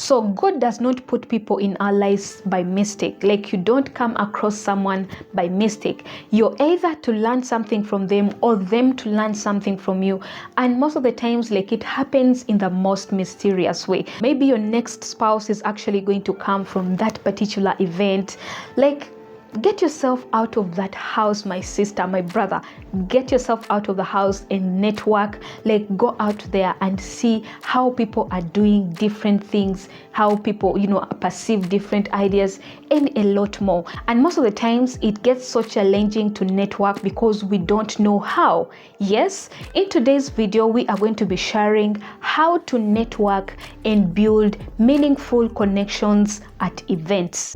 So God does not put people in our lives by mistake. Like, you don't come across someone by mistake. You're either to learn something from them or them to learn something from you. And most of the times, like, it happens in the most mysterious way. Maybe your next spouse is actually going to come from that particular event. Like, get yourself out of that house, my sister, my brother. Get yourself out of the house and network. Like, go out there and see how people are doing different things, how people, perceive different ideas, and a lot more. And most of the times it gets so challenging to network because we don't know how. Yes, in today's video, we are going to be sharing how to network and build meaningful connections at events.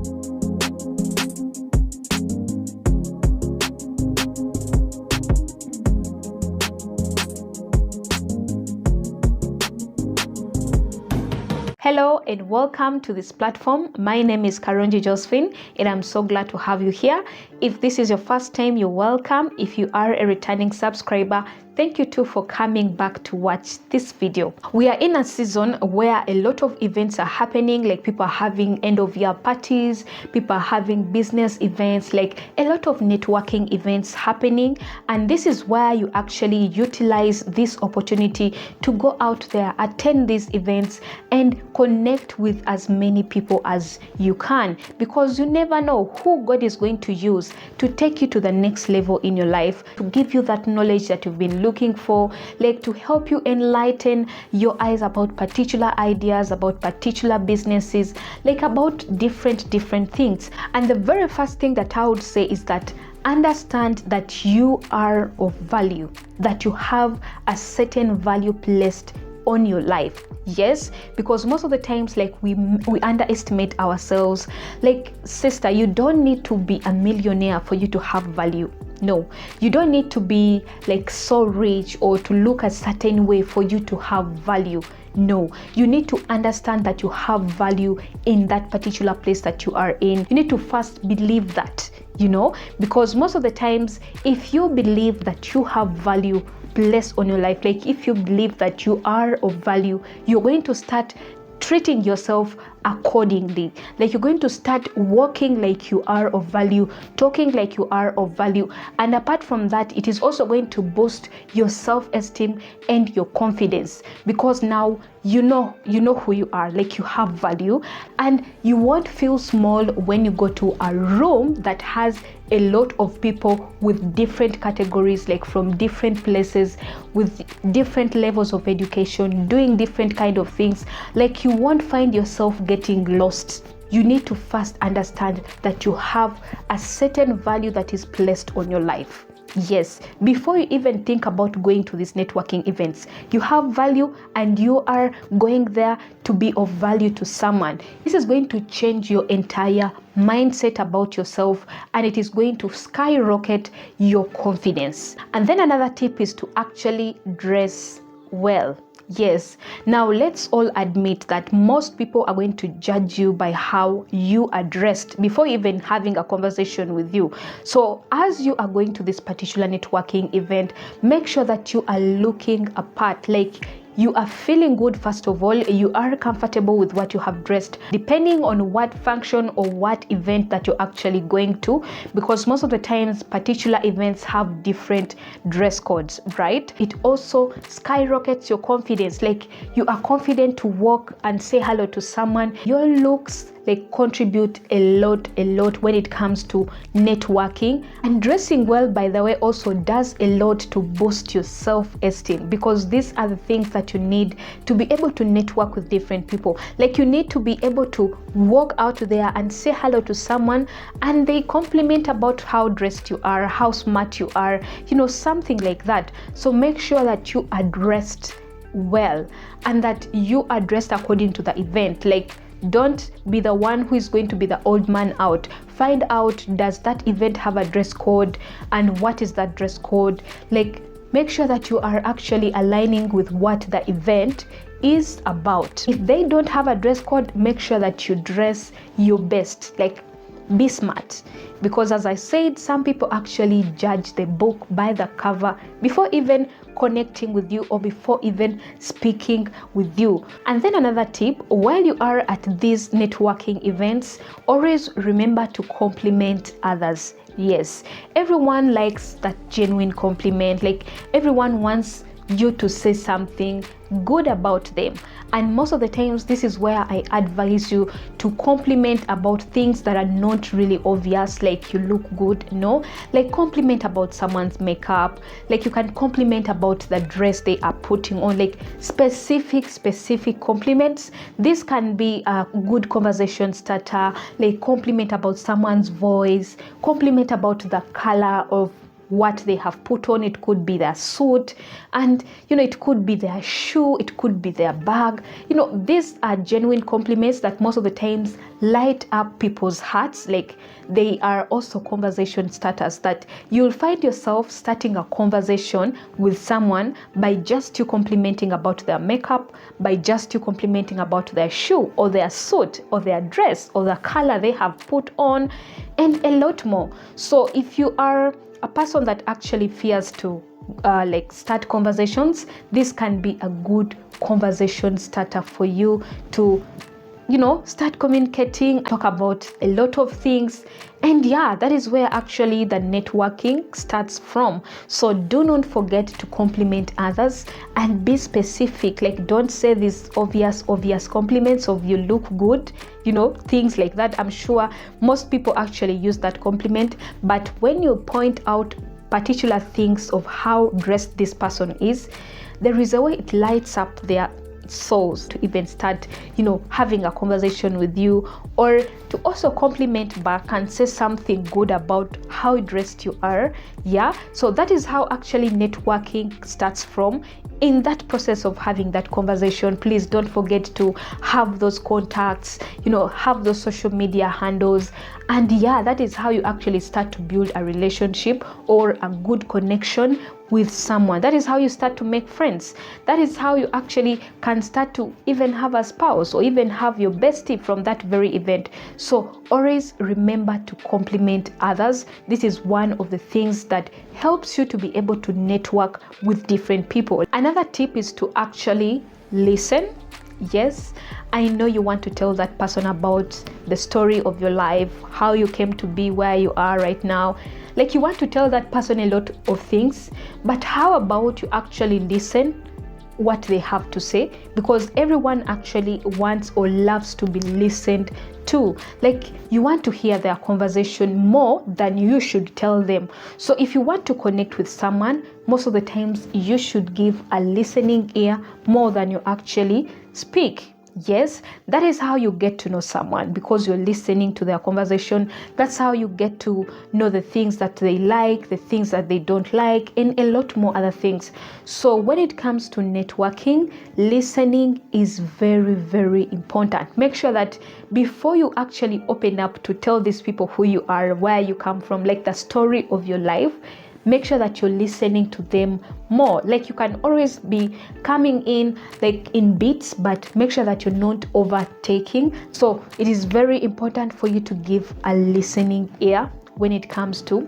Hello and welcome to this platform. My name is Karonji Josephine and I'm so glad to have you here. If this is your first time, you're welcome. If you are a returning subscriber, thank you too for coming back to watch this video. We are in a season where a lot of events are happening, like people are having end of year parties, people are having business events, like a lot of networking events happening. And this is where you actually utilize this opportunity to go out there, attend these events and connect with as many people as you can, because you never know who God is going to use to take you to the next level in your life, to give you that knowledge that you've been looking for, like to help you enlighten your eyes about particular ideas, about particular businesses, like about different things. And the very first thing that I would say is that understand that you are of value, that you have a certain value placed on your life. Yes, because most of the times, like, we underestimate ourselves. Like, sister, you don't need to be a millionaire for you to have value. No, you don't need to be like so rich or to look a certain way for you to have value. No, you need to understand that you have value in that particular place that you are in. You need to first believe that, because most of the times, if you believe that you have value placed on your life, like if you believe that you are of value, you're going to start treating yourself accordingly. Like, you're going to start walking like you are of value, talking like you are of value. And apart from that, it is also going to boost your self-esteem and your confidence, because now you know who you are, like you have value, and you won't feel small when you go to a room that has a lot of people with different categories, like from different places, with different levels of education, doing different kind of things. Like, you won't find yourself getting lost. You need to first understand that you have a certain value that is placed on your life. Yes, before you even think about going to these networking events, you have value and you are going there to be of value to someone. This is going to change your entire mindset about yourself, and it is going to skyrocket your confidence. And then another tip is to actually dress well. Yes, now let's all admit that most people are going to judge you by how you are dressed before even having a conversation with you. So as you are going to this particular networking event, make sure that you are looking apart, like you are feeling good. First of all, you are comfortable with what you have dressed, depending on what function or what event that you're actually going to, because most of the times particular events have different dress codes, right? It also skyrockets your confidence. Like, you are confident to walk and say hello to someone. Your looks like contribute a lot when it comes to networking. And dressing well, by the way, also does a lot to boost your self-esteem, because these are the things that you need to be able to network with different people. Like, you need to be able to walk out there and say hello to someone and they compliment about how dressed you are, how smart you are, something like that. So make sure that you are dressed well and that you are dressed according to the event. Like, don't be the one who is going to be the old man out. Find out, does that event have a dress code, and what is that dress code? Like, make sure that you are actually aligning with what the event is about. If they don't have a dress code, make sure that you dress your best. Like, be smart, because as I said, some people actually judge the book by the cover before even connecting with you or before even speaking with you. And then another tip, while you are at these networking events, always remember to compliment others. Yes, everyone likes that genuine compliment. Like, everyone wants you to say something good about them, and most of the times this is where I advise you to compliment about things that are not really obvious, like you look good. No, like compliment about someone's makeup, like you can compliment about the dress they are putting on, like specific compliments. This can be a good conversation starter. Like compliment about someone's voice, compliment about the color of what they have put on. It could be their suit, and it could be their shoe, it could be their bag. These are genuine compliments that most of the times light up people's hearts. Like, they are also conversation starters, that you'll find yourself starting a conversation with someone by just you complimenting about their makeup, by just you complimenting about their shoe or their suit or their dress or the color they have put on, and a lot more. So if you are a person that actually fears to start conversations, this can be a good conversation starter for you to start communicating, talk about a lot of things. And yeah, that is where actually the networking starts from. So do not forget to compliment others and be specific. Like, don't say these obvious compliments of you look good, things like that. I'm sure most people actually use that compliment, but when you point out particular things of how dressed this person is, there is a way it lights up their souls to even start having a conversation with you, or to also compliment back and say something good about how dressed you are. Yeah, so that is how actually networking starts from. In that process of having that conversation, please don't forget to have those contacts, have those social media handles. And yeah, that is how you actually start to build a relationship or a good connection with someone. That is how you start to make friends. That is how you actually can start to even have a spouse or even have your bestie from that very event. So always remember to compliment others. This is one of the things that helps you to be able to network with different people. Another tip is to actually listen. Yes, I know you want to tell that person about the story of your life, how you came to be where you are right now. Like, you want to tell that person a lot of things, but how about you actually listen what they have to say? Because everyone actually wants or loves to be listened to. Like, you want to hear their conversation more than you should tell them. So if you want to connect with someone, most of the times you should give a listening ear more than you actually speak. Yes, that is how you get to know someone, because you're listening to their conversation. That's how you get to know the things that they like, the things that they don't like, and a lot more other things. So when it comes to networking, listening is very, very important. Make sure that before you actually open up to tell these people who you are, where you come from, like the story of your life, make sure that you're listening to them more. Like, you can always be coming in like in bits, but make sure that you're not overtaking. So it is very important for you to give a listening ear when it comes to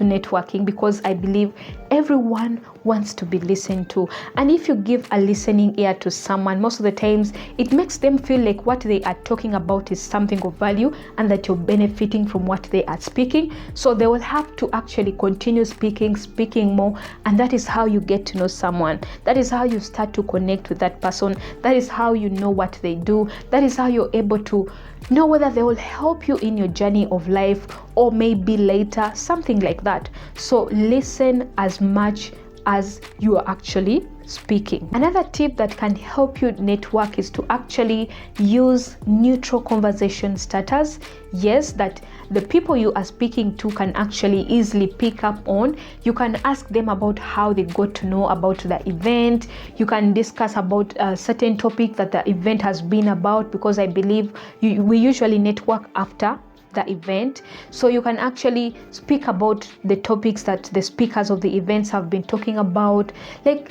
networking, because I believe everyone wants to be listened to. And if you give a listening ear to someone, most of the times it makes them feel like what they are talking about is something of value and that you're benefiting from what they are speaking. So they will have to actually continue speaking more, and that is how you get to know someone. That is how you start to connect with that person. That is how you know what they do. That is how you're able to know whether they will help you in your journey of life, or maybe later, something like that. So listen as much as you are actually speaking. Another tip that can help you network is to actually use neutral conversation starters. Yes, that the people you are speaking to can actually easily pick up on. You can ask them about how they got to know about the event. You can discuss about a certain topic that the event has been about, because I believe we usually network after the event. So you can actually speak about the topics that the speakers of the events have been talking about. Like,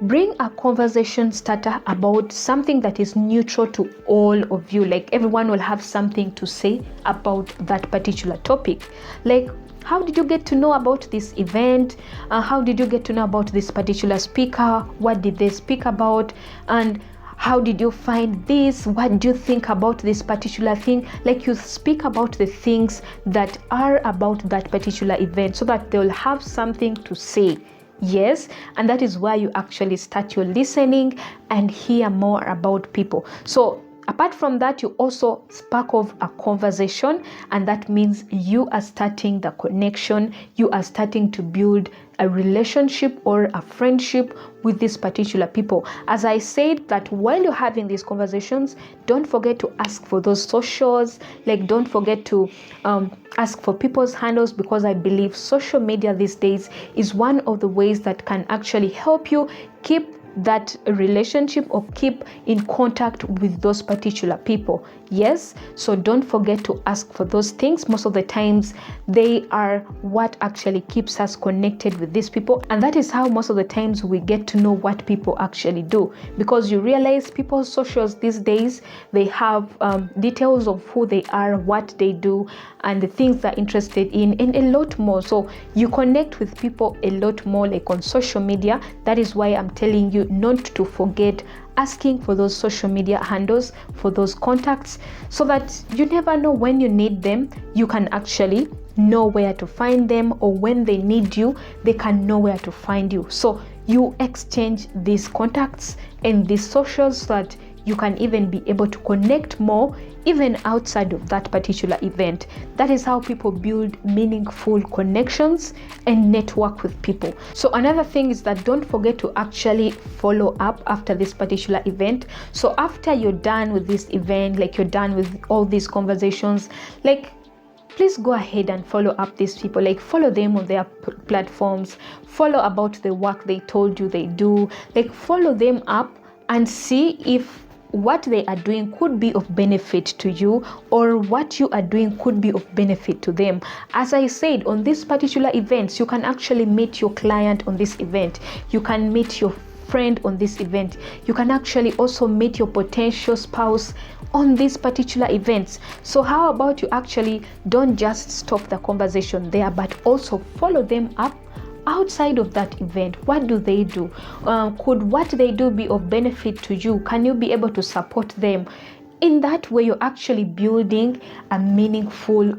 bring a conversation starter about something that is neutral to all of you. Like, everyone will have something to say about that particular topic. Like, how did you get to know about this event? How did you get to know about this particular speaker? What did they speak about? And how did you find this? What do you think about this particular thing? Like, you speak about the things that are about that particular event so that they'll have something to say. Yes, and that is where you actually start your listening and hear more about people. So apart from that, you also spark off a conversation, and that means you are starting the connection. You are starting to build a relationship or a friendship with these particular people. As I said, that while you're having these conversations, don't forget to ask for those socials. Like, don't forget to ask for people's handles, because I believe social media these days is one of the ways that can actually help you keep that relationship or keep in contact with those particular people. Yes, so don't forget to ask for those things. Most of the times they are what actually keeps us connected with these people, and that is how most of the times we get to know what people actually do, because you realize people's socials these days, they have details of who they are, what they do, and the things they're interested in, and a lot more. So you connect with people a lot more, like on social media. That is why I'm telling you not to forget asking for those social media handles, for those contacts, so that you never know when you need them, you can actually know where to find them, or when they need you, they can know where to find you. So you exchange these contacts and these socials so that you can even be able to connect more even outside of that particular event. That is how people build meaningful connections and network with people. So another thing is that don't forget to actually follow up after this particular event. So after you're done with this event, like you're done with all these conversations, like, please go ahead and follow up these people. Like, follow them on their platforms, follow about the work they told you they do, like follow them up and see if what they are doing could be of benefit to you, or what you are doing could be of benefit to them. As I said, on these particular events, you can actually meet your client on this event, you can meet your friend on this event, you can actually also meet your potential spouse on these particular events. So how about you actually don't just stop the conversation there, but also follow them up outside of that event. What do they do? Could what they do be of benefit to you? Can you be able to support them? In that way, you're actually building a meaningful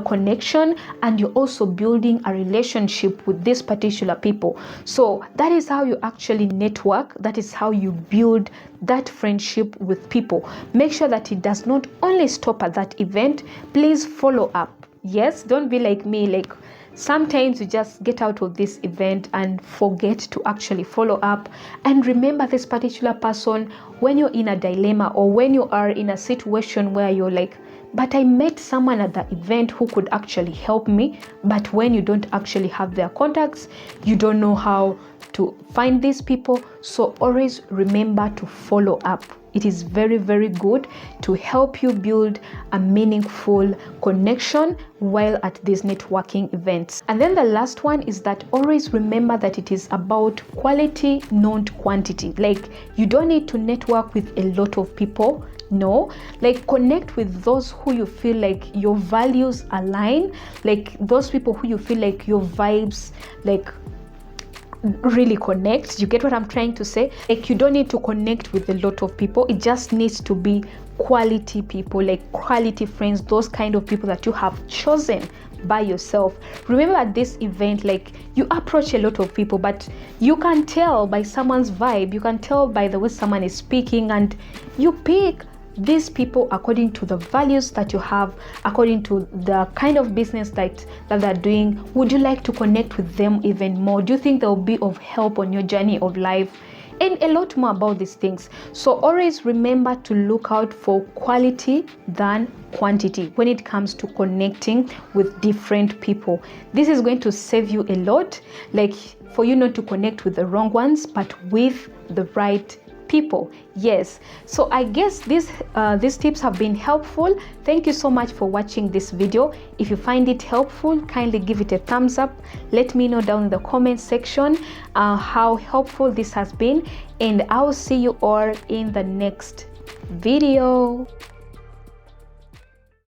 connection, and you're also building a relationship with these particular people. So that is how you actually network. That is how you build that friendship with people. Make sure that it does not only stop at that event. Please follow up. Yes, don't be like me, like sometimes you just get out of this event and forget to actually follow up and remember this particular person when you're in a dilemma, or when you are in a situation where you're like, but I met someone at the event who could actually help me. But when you don't actually have their contacts, you don't know how to find these people. So always remember to follow up. It is very, very good to help you build a meaningful connection while at these networking events. And then the last one is that always remember that it is about quality, not quantity. Like, you don't need to network with a lot of people. No, like, connect with those who you feel like your values align, like those people who you feel like your vibes like really connect. You get what I'm trying to say? Like, you don't need to connect with a lot of people. It just needs to be quality people, like quality friends, those kind of people that you have chosen by yourself. Remember, at this event, like, you approach a lot of people, but you can tell by someone's vibe, you can tell by the way someone is speaking, and you pick these people according to the values that you have, according to the kind of business that they're doing. Would you like to connect with them even more? Do you think they'll be of help on your journey of life? And a lot more about these things. So always remember to look out for quality than quantity when it comes to connecting with different people. This is going to save you a lot, like for you not to connect with the wrong ones, but with the right people. Yes, so I guess these tips have been helpful. Thank you so much for watching this video. If you find it helpful, kindly give it a thumbs up. Let me know down in the comment section how helpful this has been, and I'll see you all in the next video.